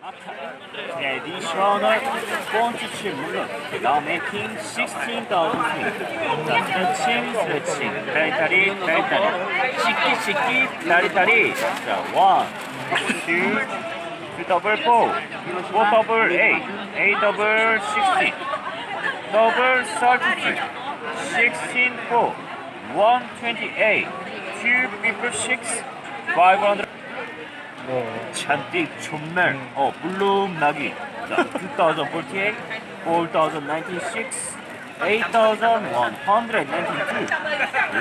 Traditional sponge 물론 now making 16,000 feet. 자, stretching, 다리다리, 씻기, 다리다리. 자, 1, 2, 2 double 4, 4 double 8, 8 double 16, double 32, 16 4, 128, 2 people 6, 500. 잔뜩 촌멜 물lum나기. 자, 2048, 4096, 8192.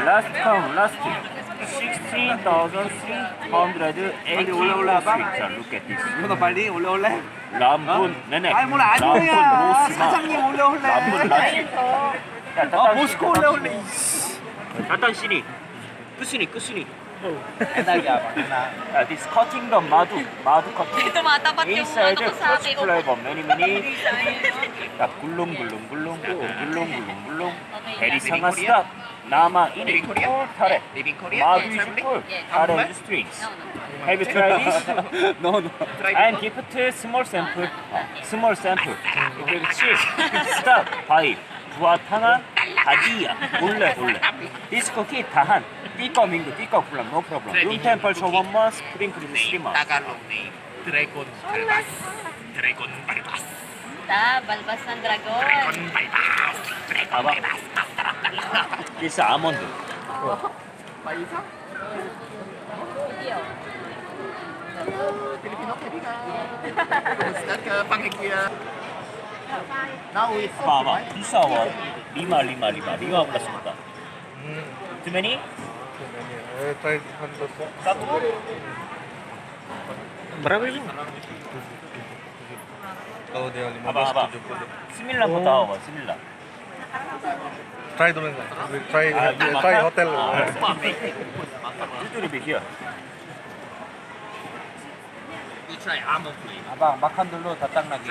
Last come, last 16,380. 자, look at this. 누나 빨리 올래? 람분, 네네. 아이 뭘 아니야. 사장님 올래. 람분 라지. 아 모스코 올래. 일단 시니. 끝이니. 애나기야. This cutting the madu cutting. Inside fresh flavor, many. 자, 굴렁굴렁. 대리상하스다. 남아 이니 꿀타래. 마두 이즈꿀. 타래 strings. Have you tried this? No. And gift small sample. 그렇지. Stop. 바이. 부아탕한 다디야. 몰래. This cookie 다한. 띠꺼 민구, 띠꺼 불람, no problem. Room temperature 1 month, sprinkling steamer. Tagalog name, Dragon Balbas. Dragon Balbas. Balbas ng dragon. Dragon Balbas. Dragon 봐봐. Balbas. This almond. 마이사? Filipino kaibigan. Kumusta ka, Panghikiya? Now it's 봐봐. 비싸워. 리마 올랐습니다. Too many? Try 100 po. Berapa ini? Kalau dia 15 Apa? 70. 스밀라 거 나와봐. 스밀라. Try dulu enggak? Try hotel. 일주일에 몇이야? We try almond flavor. Abang, makan dulu tatang lagi.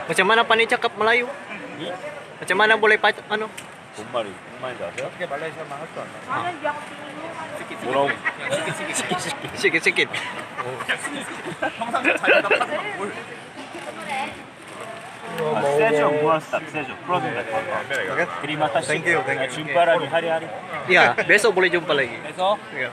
Macam mana Pak ni cakap Melayu? Macam mana boleh ano? 뭔 말인지 아세요? 어떻게 말레이시아 말할 줄 알아? 뭐라고? Sikit-sikit. 평상시 잘 대답하는 뭘? 세죠, 무한스탑, 세죠. 프로즌 같은 Okay? 그리마타 씨. Thank you. 준바라니 하리하리. Ya, besok boleh jumpa lagi. 그래서 Ya.